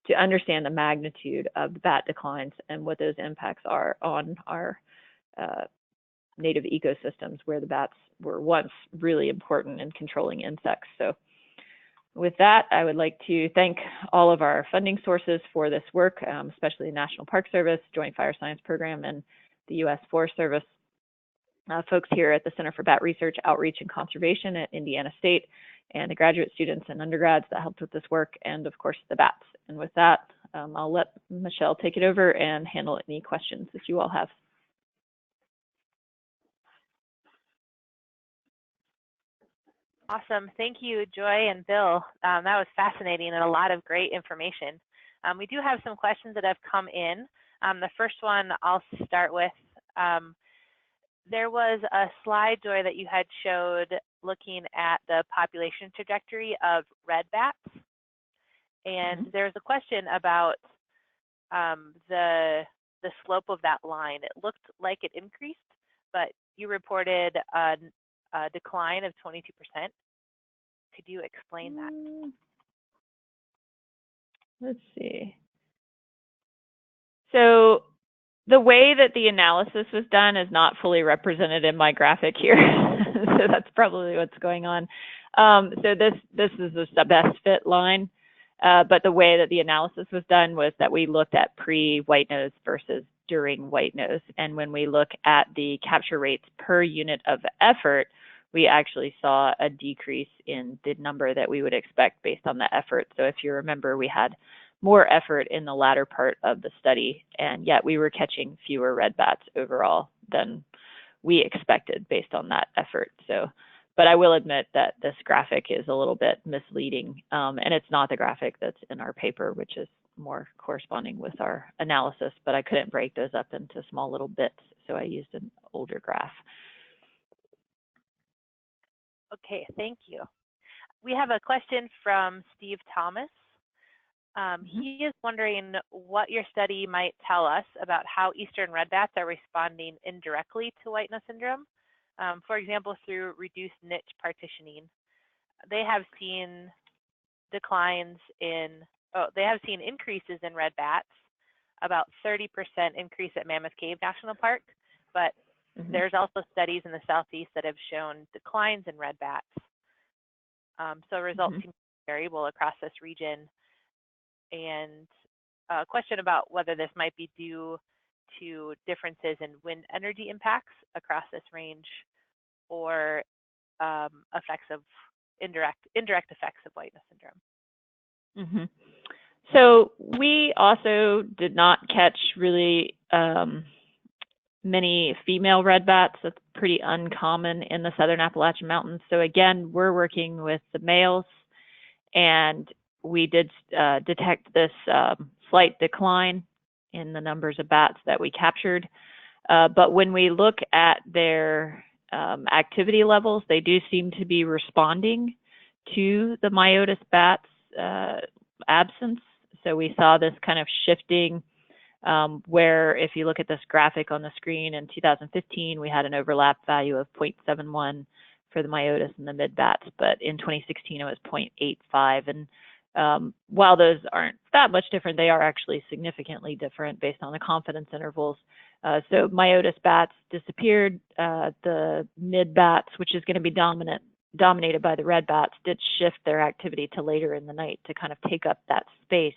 to understand the magnitude of the bat declines and what those impacts are on our native ecosystems, where the bats were once really important in controlling insects. So with that, I would like to thank all of our funding sources for this work, especially the National Park Service, Joint Fire Science Program, and the U.S. Forest Service, folks here at the Center for Bat Research, Outreach, and Conservation at Indiana State, and the graduate students and undergrads that helped with this work, and of course the bats. And with that, I'll let Michelle take it over and handle any questions that you all have. Awesome. Thank you, Joy and Bill. That was fascinating and a lot of great information. We do have some questions that have come in. The first one I'll start with. There was a slide, Joy, that you had showed looking at the population trajectory of red bats. And there's a question about the slope of that line. It looked like it increased, but you reported a decline of 22%. Could you explain that? Let's see. So the way that the analysis was done is not fully represented in my graphic here. So that's probably what's going on. So this is the best fit line. But the way that the analysis was done was that we looked at pre-white nose versus during white nose. And when we look at the capture rates per unit of effort, we actually saw a decrease in the number that we would expect based on the effort. So if you remember, we had more effort in the latter part of the study, and yet we were catching fewer red bats overall than we expected based on that effort. So, but I will admit that this graphic is a little bit misleading, and it's not the graphic that's in our paper, which is more corresponding with our analysis, but I couldn't break those up into small little bits, so I used an older graph. Okay, thank you. We have a question from Steve Thomas. He is wondering what your study might tell us about how eastern redbats are responding indirectly to white nose syndrome, for example, through reduced niche partitioning. They have seen increases in red bats, about 30% increase at Mammoth Cave National Park, but there's also studies in the southeast that have shown declines in red bats. So results seem variable across this region. And a question about whether this might be due to differences in wind energy impacts across this range, or effects of indirect effects of white nose syndrome. So we also did not catch really many female red bats. That's pretty uncommon in the southern Appalachian Mountains. So again, we're working with the males, and we did detect this slight decline in the numbers of bats that we captured. But when we look at their activity levels, they do seem to be responding to the myotis bats absence. So we saw this kind of shifting where if you look at this graphic on the screen, in 2015, we had an overlap value of 0.71 for the myotis and the mid bats, but in 2016, it was 0.85. And while those aren't that much different, they are actually significantly different based on the confidence intervals. So myotis bats disappeared. The mid bats, which is going to be dominated by the red bats, did shift their activity to later in the night to kind of take up that space.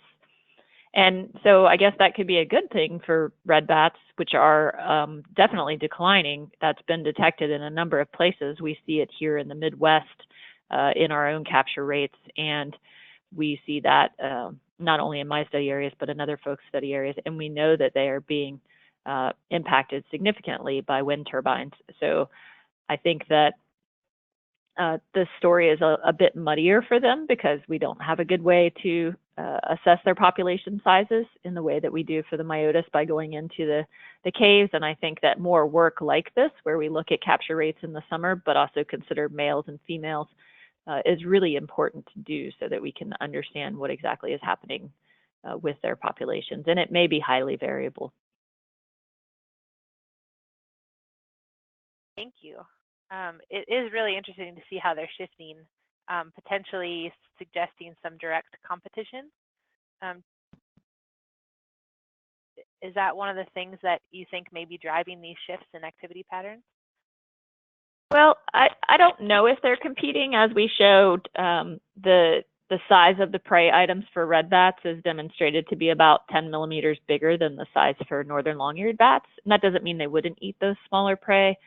And so I guess that could be a good thing for red bats, which are definitely declining. That's been detected in a number of places. We see it here in the Midwest in our own capture rates, and we see that not only in my study areas, but in other folks' study areas. And we know that they are being impacted significantly by wind turbines. So I think that the story is a bit muddier for them because we don't have a good way to assess their population sizes in the way that we do for the myotis by going into the caves. And I think that more work like this, where we look at capture rates in the summer, but also consider males and females, is really important to do so that we can understand what exactly is happening with their populations. And it may be highly variable. Thank you. It is really interesting to see how they're shifting, potentially suggesting some direct competition. Is that one of the things that you think may be driving these shifts in activity patterns? Well, I don't know if they're competing. As we showed, the size of the prey items for red bats is demonstrated to be about 10 millimeters bigger than the size for northern long-eared bats. And that doesn't mean they wouldn't eat those smaller prey,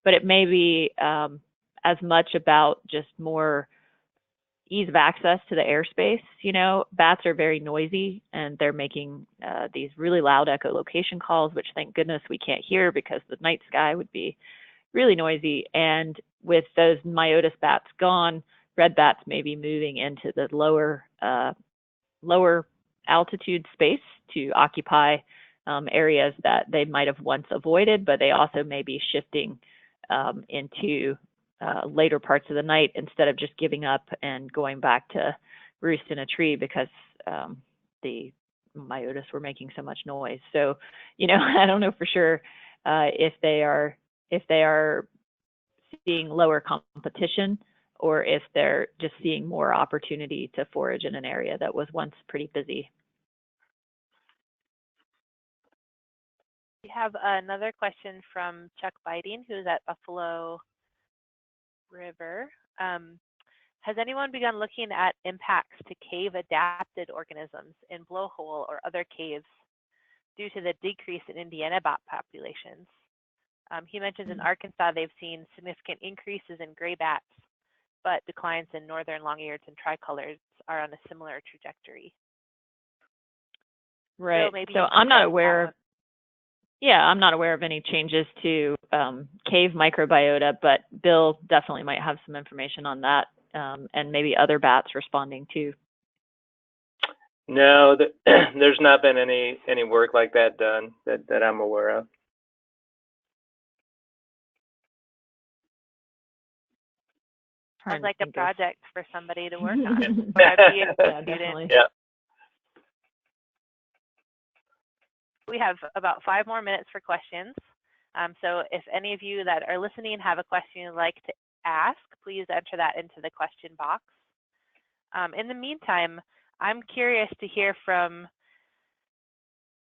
but it may be as much about just more ease of access to the airspace. You know, bats are very noisy, and they're making these really loud echolocation calls, which thank goodness we can't hear because the night sky would be really noisy. And with those myotis bats gone, red bats may be moving into the lower altitude space to occupy areas that they might have once avoided, but they also may be shifting into later parts of the night instead of just giving up and going back to roost in a tree because the myotis were making so much noise. So, you know, I don't know for sure if they are seeing lower competition or if they're just seeing more opportunity to forage in an area that was once pretty busy. We have another question from Chuck Biding, who's at Buffalo River. Has anyone begun looking at impacts to cave-adapted organisms in blowhole or other caves due to the decrease in Indiana bat populations? He mentions in Arkansas they've seen significant increases in gray bats, but declines in northern long-eareds and tricolors are on a similar trajectory. Right. So I'm not aware. Yeah, I'm not aware of any changes to cave microbiota, but Bill definitely might have some information on that, and maybe other bats responding too. No, there's not been any work like that done that I'm aware of. Sounds like a project for somebody to work on. Yeah, definitely. Yeah. We have about 5 more minutes for questions. So if any of you that are listening have a question you'd like to ask, please enter that into the question box. In the meantime, I'm curious to hear from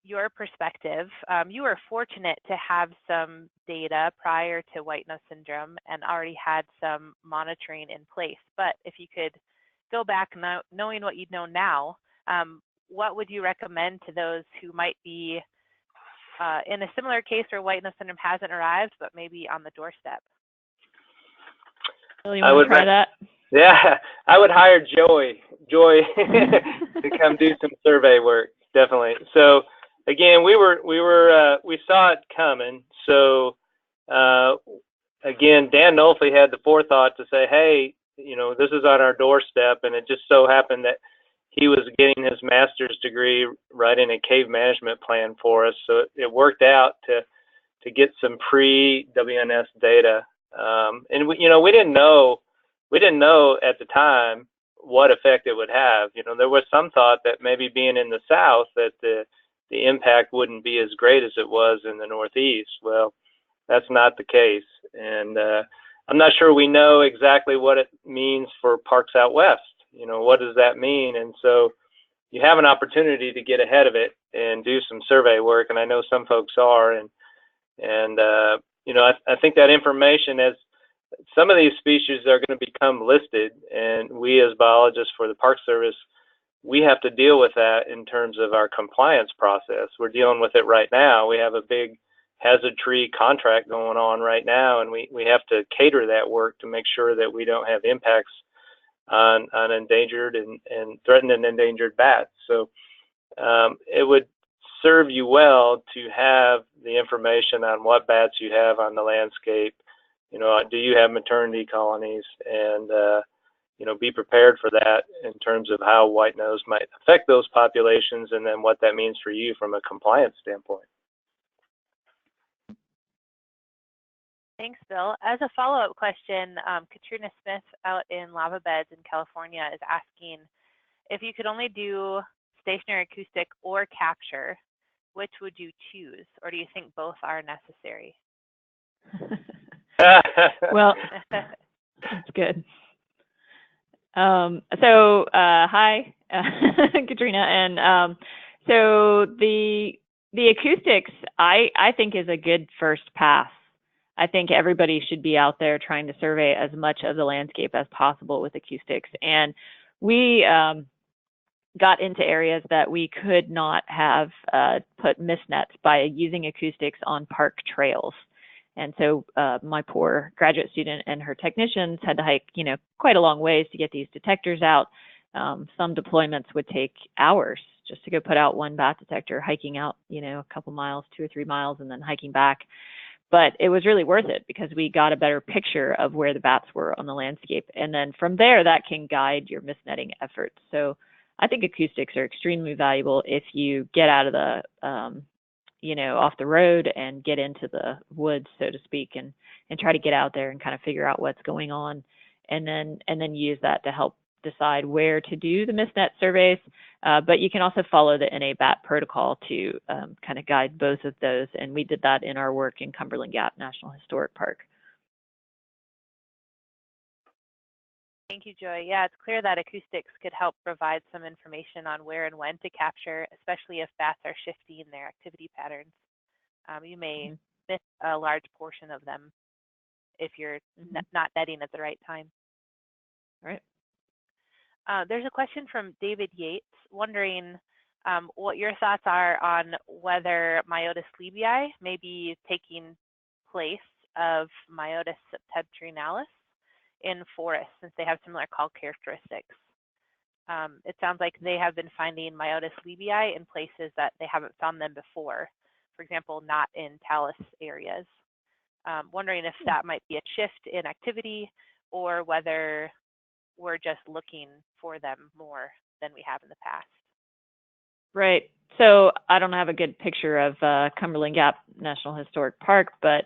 your perspective. You were fortunate to have some data prior to white nose syndrome and already had some monitoring in place. But if you could go back now, knowing what you know now, what would you recommend to those who might be in a similar case where white nose syndrome hasn't arrived, but maybe on the doorstep? Bill, you want to try that? Yeah, I would hire Joy to come do some survey work, definitely. So again, we saw it coming. So again, Dan Nolfi had the forethought to say, hey, this is on our doorstep, and it just so happened that he was getting his master's degree writing a cave management plan for us. So it worked out to get some pre-WNS data, and we didn't know at the time what effect it would have. There was some thought that maybe being in the South that the impact wouldn't be as great as it was in the Northeast. Well, that's not the case. And I'm not sure we know exactly what it means for parks out west. What does that mean? And so you have an opportunity to get ahead of it and do some survey work. And I know some folks are. And I think that information, as some of these species are going to become listed, and we as biologists for the Park Service, we have to deal with that in terms of our compliance process. We're dealing with it right now. We have a big hazard tree contract going on right now, and we have to cater that work to make sure that we don't have impacts on endangered and threatened and endangered bats. So it would serve you well to have the information on what bats you have on the landscape. Do you have maternity colonies? And be prepared for that in terms of how white nose might affect those populations, and then what that means for you from a compliance standpoint. Thanks, Bill. As a follow-up question, Katrina Smith out in Lava Beds in California is asking if you could only do stationary acoustic or capture, which would you choose, or do you think both are necessary? Well, that's good. Hi, Katrina, and so the acoustics I think is a good first pass. I think everybody should be out there trying to survey as much of the landscape as possible with acoustics. And we got into areas that we could not have put mist nets by using acoustics on park trails. And so my poor graduate student and her technicians had to hike, quite a long ways to get these detectors out. Some deployments would take hours just to go put out one bat detector, hiking out, a couple miles, 2 or 3 miles, and then hiking back. But it was really worth it because we got a better picture of where the bats were on the landscape. And then from there, that can guide your mist netting efforts. So I think acoustics are extremely valuable if you get out of the, off the road and get into the woods, so to speak, and try to get out there and kind of figure out what's going on, and then use that to help decide where to do the mist net surveys. But you can also follow the NA BAT protocol to kind of guide both of those. And we did that in our work in Cumberland Gap National Historic Park. Thank you, Joy. Yeah, it's clear that acoustics could help provide some information on where and when to capture, especially if bats are shifting their activity patterns. You may miss a large portion of them if you're not netting at the right time. All right. There's a question from David Yates wondering what your thoughts are on whether Myotis lebii may be taking place of Myotis septentrionalis in forests, since they have similar call characteristics. It sounds like they have been finding Myotis lebii in places that they haven't found them before, for example, not in talus areas. Wondering if that might be a shift in activity or whether we're just looking for them more than we have in the past. Right. So I don't have a good picture of Cumberland Gap National Historic Park, but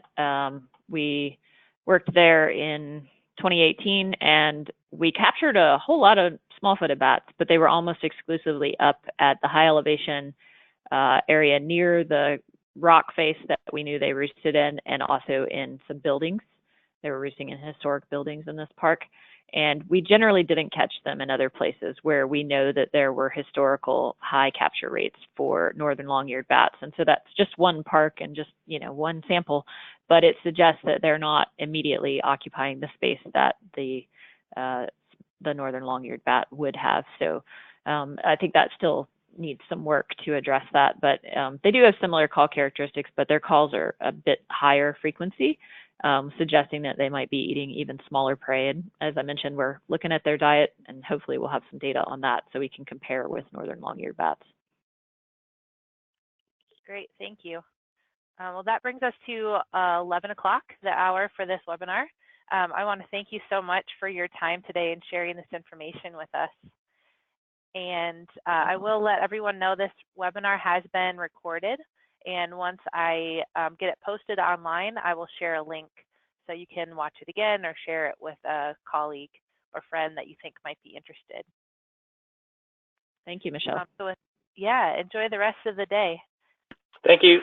we worked there in 2018, and we captured a whole lot of small-footed bats, but they were almost exclusively up at the high elevation area near the rock face that we knew they roosted in, and also in some buildings. They were roosting in historic buildings in this park. And we generally didn't catch them in other places where we know that there were historical high capture rates for northern long-eared bats. And so that's just one park and just, one sample, but it suggests that they're not immediately occupying the space that the northern long-eared bat would have. So I think that still needs some work to address that, but they do have similar call characteristics, but their calls are a bit higher frequency, suggesting that they might be eating even smaller prey. And as I mentioned, we're looking at their diet, and hopefully we'll have some data on that so we can compare with northern long-eared bats. Great, thank you. Well, that brings us to 11 o'clock, the hour for this webinar. I want to thank you so much for your time today and sharing this information with us. And I will let everyone know this webinar has been recorded. And once I get it posted online, I will share a link so you can watch it again or share it with a colleague or friend that you think might be interested. Thank you, Michelle. Yeah, enjoy the rest of the day. Thank you.